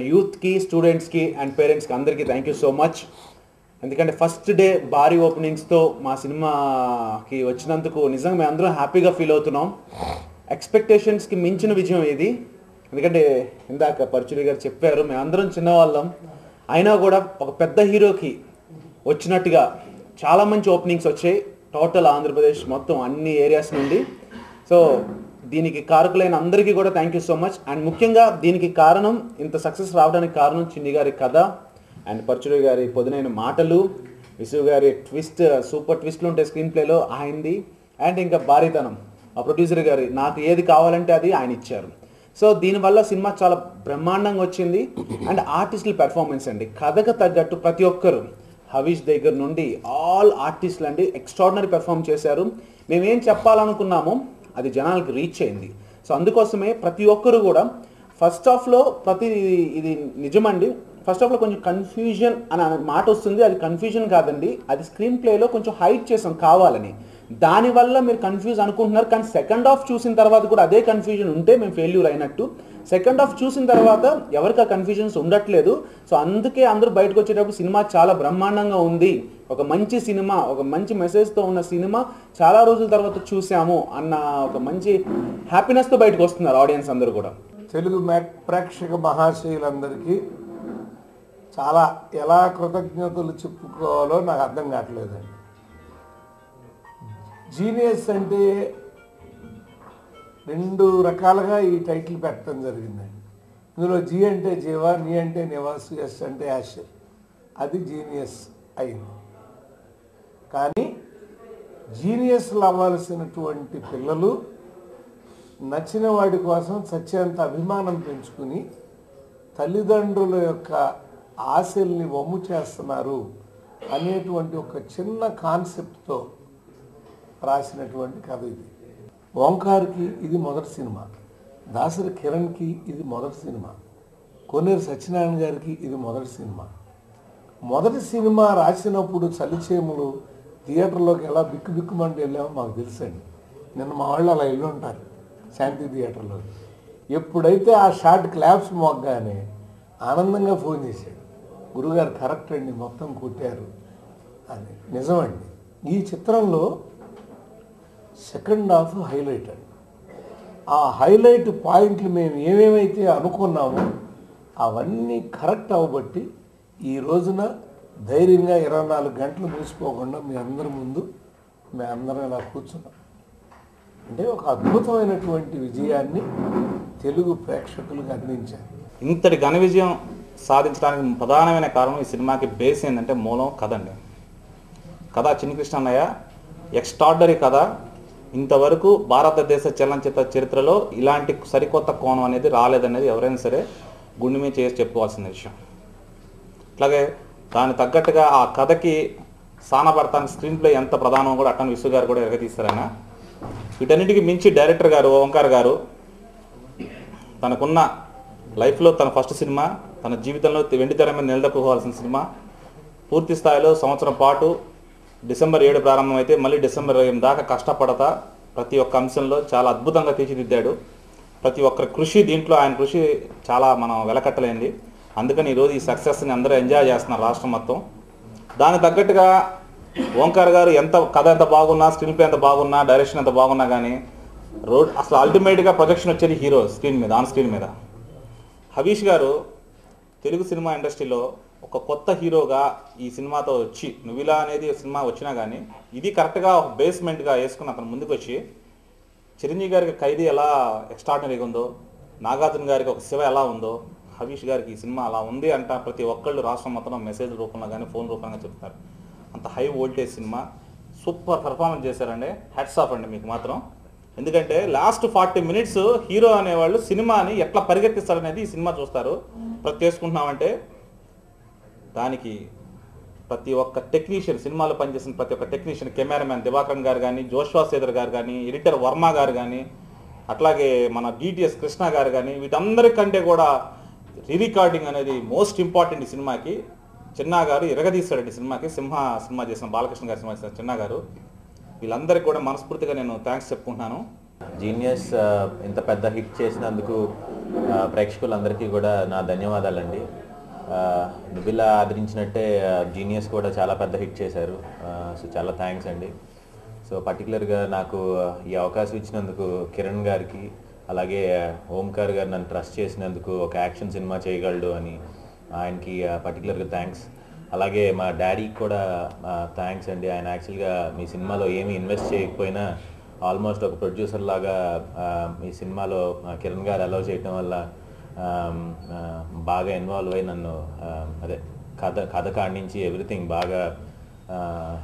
Youth కి students కి and parents కి అందరికీ థ్యాంక్ యూ సో మచ్. ఎందుకంటే ఫస్ట్ డే భారీ ఓపెనింగ్స్తో మా సినిమాకి వచ్చినందుకు నిజంగా మేము అందరం హ్యాపీగా ఫీల్ అవుతున్నాం. ఎక్స్పెక్టేషన్స్కి మించిన విజయం ఇది. ఎందుకంటే ఇందాక పరుచూరి గారు చెప్పారు, మేమందరం చిన్నవాళ్ళం అయినా కూడా ఒక పెద్ద హీరోకి వచ్చినట్టుగా చాలా మంచి ఓపెనింగ్స్ వచ్చాయి టోటల్ ఆంధ్రప్రదేశ్ మొత్తం అన్ని ఏరియాస్ నుండి. సో దీనికి కారకులైన అందరికీ కూడా thank you so much. And ముఖ్యంగా దీనికి కారణం, ఇంత సక్సెస్ రావడానికి కారణం చిన్ని గారి కథ అండ్ పరుచూరి గారి పొదునైన మాటలు, విసు గారి ట్విస్ట్, సూపర్ ట్విస్ట్లు ఉంటాయి స్క్రీన్ ప్లేలో ఆయనది, అండ్ ఇంకా భారీతనం ఆ ప్రొడ్యూసర్ గారి నాకు ఏది కావాలంటే అది ఆయన ఇచ్చారు. సో దీనివల్ల సినిమా చాలా బ్రహ్మాండంగా వచ్చింది. అండ్ ఆర్టిస్టుల పెర్ఫార్మెన్స్ అండి, కథకు తగ్గట్టు ప్రతి ఒక్కరు హవీష్ దగ్గర నుండి ఆల్ ఆర్టిస్టులు అండి ఎక్స్ట్రాడినరీ పెర్ఫామ్ చేశారు. మేమేం చెప్పాలనుకున్నామో అది జనాలకు రీచ్ అయింది. సో అందుకోసమే ప్రతి ఒక్కరు కూడా ఫస్ట్ హాఫ్లో ఇది నిజమండి, ఫస్ట్ హాఫ్లో కొంచెం కన్ఫ్యూజన్ అనే మాట వస్తుంది. అది కన్ఫ్యూజన్ కాదండి, అది స్క్రీన్ ప్లేలో కొంచెం హైడ్ చేసాం కావాలని, దానివల్ల మీరు కన్ఫ్యూజ్ అనుకుంటున్నారు. కానీ సెకండ్ హాఫ్ చూసిన తర్వాత కూడా అదే కన్ఫ్యూజన్ ఉంటే మేము ఫెయిల్యూర్ అయినట్టు. సెకండ్ హాఫ్ చూసిన తర్వాత ఎవరికి ఆ కన్ఫ్యూజన్స్ ఉండట్లేదు. సో అందుకే అందరూ బయటకు వచ్చేటప్పుడు సినిమా చాలా బ్రహ్మాండంగా ఉంది, ఒక మంచి సినిమా, ఒక మంచి మెసేజ్తో ఉన్న సినిమా చాలా రోజుల తర్వాత చూసాము అన్న ఒక మంచి హ్యాపీనెస్తో బయటకు వస్తున్నారు ఆడియన్స్ అందరూ కూడా. తెలుగు ప్రేక్షక మహాశయులందరికీ చాలా ఎలా కృతజ్ఞతలు చెప్పుకోవాలో నాకు అర్థం కావట్లేదండి. జీనియస్ అంటే రెండు రకాలుగా ఈ టైటిల్ పెట్టడం జరిగిందండి. ఇందులో జీ అంటే జీవా, నీ అంటే నివాసు, ఎస్ అంటే యాష్, అది జీనియస్ అయింది. కానీ జీనియస్లు అవ్వాల్సినటువంటి పిల్లలు నచ్చిన వాడి కోసం సత్యంత అభిమానం పెంచుకుని తల్లిదండ్రుల యొక్క ఆశల్ని వమ్ము చేస్తున్నారు అనేటువంటి ఒక చిన్న కాన్సెప్ట్తో రాసినటువంటి కథ ఇది. ఓంకార్కి ఇది మొదటి సినిమా, దాసరి కిరణ్కి ఇది మొదటి సినిమా, కోనేరు సత్యనారాయణ గారికి ఇది మొదటి సినిమా. మొదటి సినిమా రాసినప్పుడు చలిచేములు థియేటర్లోకి ఎలా బిక్కుమంటూ వెళ్ళామో మాకు తెలుసండి. నిన్న మా వాళ్ళు అలా వెళ్ళి ఉంటారు శాంతి థియేటర్లో. ఎప్పుడైతే ఆ షార్ట్ క్లాప్స్ మోగ్గానే ఆనందంగా ఫోన్ చేశాడు, గురుగారు కరెక్ట్ అండి, మొత్తం కొట్టారు అని. నిజమండి, ఈ చిత్రంలో సెకండ్ హాఫ్ హైలైట్ అండి. ఆ హైలైట్ పాయింట్లు మేము ఏమేమైతే అనుకున్నామో అవన్నీ కరెక్ట్ అవ్వబట్టి ఈ రోజున ధైర్యంగా 24 గంటలు మూసిపోకుండా మీ అందరి ముందు మేమందరం ఇలా కూర్చున్నాం. అంటే ఒక అద్భుతమైనటువంటి విజయాన్ని తెలుగు ప్రేక్షకులకు అందించారు. ఇంతటి ఘన విజయం సాధించడానికి ప్రధానమైన కారణం ఈ సినిమాకి బేస్ ఏంటంటే మూలం కథ అండి. కథ చిన్ని కృష్ణ అన్నయ్య ఎక్స్ట్రార్డనరీ కథ. ఇంతవరకు భారతదేశ చలనచిత్ర చరిత్రలో ఇలాంటి సరికొత్త కోణం అనేది రాలేదనేది ఎవరైనా సరే గుండె మీద చేసి చెప్పుకోవాల్సిన విషయం. అట్లాగే దాని తగ్గట్టుగా ఆ కథకి స్థానపడతానికి స్క్రీన్ ప్లే ఎంత ప్రధానం కూడా అట్టని విసు గారు కూడా ఎరగతీస్తారాయన. వీటన్నిటికీ మించి డైరెక్టర్ గారు ఓంకార్ గారు తనకున్న లైఫ్లో తన ఫస్ట్ సినిమా, తన జీవితంలో వెండి తెర మీద నిలదొక్కుకోవాల్సిన సినిమా, పూర్తి స్థాయిలో సంవత్సరం పాటు డిసెంబర్ 7 ప్రారంభమైతే మళ్ళీ డిసెంబర్ 8 దాకా కష్టపడతా ప్రతి ఒక్క అంశంలో చాలా అద్భుతంగా తీర్చిదిద్దాడు. ప్రతి ఒక్కరి కృషి, దీంట్లో ఆయన కృషి చాలా మనం వెలకట్టలేంది. అందుకని ఈరోజు ఈ సక్సెస్ని అందరూ ఎంజాయ్ చేస్తున్నారు రాష్ట్రం మొత్తం. దానికి తగ్గట్టుగా ఓంకార్ గారు కథ ఎంత బాగున్నా, స్క్రీన్ ప్లే ఎంత బాగున్నా, డైరెక్షన్ ఎంత బాగున్నా కానీ అసలు అల్టిమేట్గా ప్రొజెక్షన్ వచ్చేది హీరో స్క్రీన్ మీద, ఆన్ స్క్రీన్ మీద. హవీష్ గారు తెలుగు సినిమా ఇండస్ట్రీలో ఒక కొత్త హీరోగా ఈ సినిమాతో వచ్చి, నువ్విలా అనేది సినిమా వచ్చినా కానీ ఇది కరెక్ట్గా ఒక బేస్మెంట్గా వేసుకుని అతను ముందుకు వచ్చి చిరంజీవి గారికి ఖైదీ ఎలా ఎక్స్ట్రాడినరీగా ఉందో, నాగార్జున గారికి ఒక శివ ఎలా ఉందో, హవీష్ గారికి ఈ సినిమా అలా ఉంది అంట ప్రతి ఒక్కళ్ళు రాష్ట్రం మొత్తం మెసేజ్ రూపంలో కానీ ఫోన్ రూపంగా చెప్తారు. అంత high voltage cinema, super performance చేశారండి. హ్యాట్స్ ఆఫ్ అండి మీకు మాత్రం. ఎందుకంటే లాస్ట్ 40 మినిట్స్ హీరో అనేవాళ్ళు సినిమాని ఎట్లా పరిగెత్తిస్తారనేది ఈ సినిమా చూస్తారు. ప్రతి చేసుకుంటున్నామంటే దానికి ప్రతి ఒక్క టెక్నీషియన్, సినిమాలో పనిచేసిన ప్రతి ఒక్క టెక్నీషియన్, కెమెరామ్యాన్ దివాకరన్ గారు కానీ, జోష్వా సేదర్ గారు కానీ, ఎడిటర్ వర్మ గారు కానీ, అట్లాగే మన డిటిఎస్ కృష్ణ గారు కానీ, వీటందరికంటే కూడా రీరికార్డింగ్ అనేది మోస్ట్ ఇంపార్టెంట్ ఈ సినిమాకి. చిన్నా గారు ఇరగదీశాడండి సినిమాకి. సినిమా చేసిన బాలకృష్ణ గారి సినిమా చేసిన చిన్నా గారు. వీళ్ళందరికీ కూడా మనస్ఫూర్తిగా నేను థ్యాంక్స్ చెప్పుకుంటున్నాను. జీనియస్ ఇంత పెద్ద హిట్ చేసినందుకు ప్రేక్షకులందరికీ కూడా నా ధన్యవాదాలండి. నువ్విలా ఆదరించినట్టే జీనియస్ కూడా చాలా పెద్ద హిట్ చేశారు. సో చాలా థ్యాంక్స్ అండి. సో పర్టికులర్గా నాకు ఈ అవకాశం ఇచ్చినందుకు కిరణ్ గారికి, అలాగే ఓంకార్ గారు నన్ను ట్రస్ట్ చేసినందుకు ఒక యాక్షన్ సినిమా చేయగలడు అని ఆయనకి పర్టికులర్గా థ్యాంక్స్. అలాగే మా డాడీకి కూడా థ్యాంక్స్ అండి. ఆయన యాక్చువల్గా మీ సినిమాలో ఏమీ ఇన్వెస్ట్ చేయకపోయినా ఆల్మోస్ట్ ఒక ప్రొడ్యూసర్ లాగా మీ సినిమాలో కిరణ్ గారు అలౌ చేయటం వల్ల బాగా ఇన్వాల్వ్ అయ్యి నన్ను అదే కథ కాడించి ఎవ్రీథింగ్ బాగా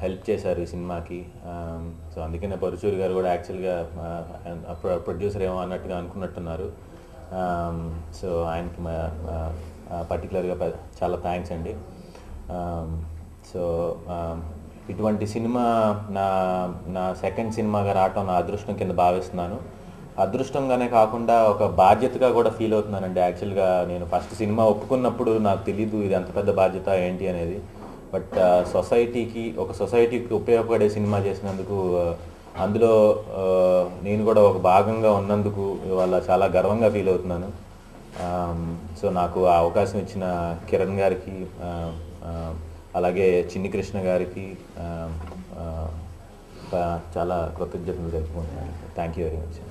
హెల్ప్ చేశారు ఈ సినిమాకి. సో అందుకనే పరుచూరి గారు కూడా యాక్చువల్గా ప్రొడ్యూసర్ ఏమో అన్నట్టుగా అనుకున్నట్టున్నారు. సో ఆయనకి పర్టికులర్గా చాలా థ్యాంక్స్ అండి. సో ఇటువంటి సినిమా నా సెకండ్ సినిమాగా రావటం నా అదృష్టం కింద భావిస్తున్నాను. అదృష్టంగానే కాకుండా ఒక బాధ్యతగా కూడా ఫీల్ అవుతున్నానండి. యాక్చువల్గా నేను ఫస్ట్ సినిమా ఒప్పుకున్నప్పుడు నాకు తెలీదు ఇది ఎంత పెద్ద బాధ్యత ఏంటి అనేది. బట్ సొసైటీకి ఉపయోగపడే సినిమా చేసినందుకు, అందులో నేను కూడా ఒక భాగంగా ఉన్నందుకు ఇవాళ చాలా గర్వంగా ఫీల్ అవుతున్నాను. సో నాకు ఆ అవకాశం ఇచ్చిన కిరణ్ గారికి, అలాగే చిన్ని కృష్ణ గారికి చాలా కృతజ్ఞతలు తెలుపుకుంటున్నాను. Thank you very much.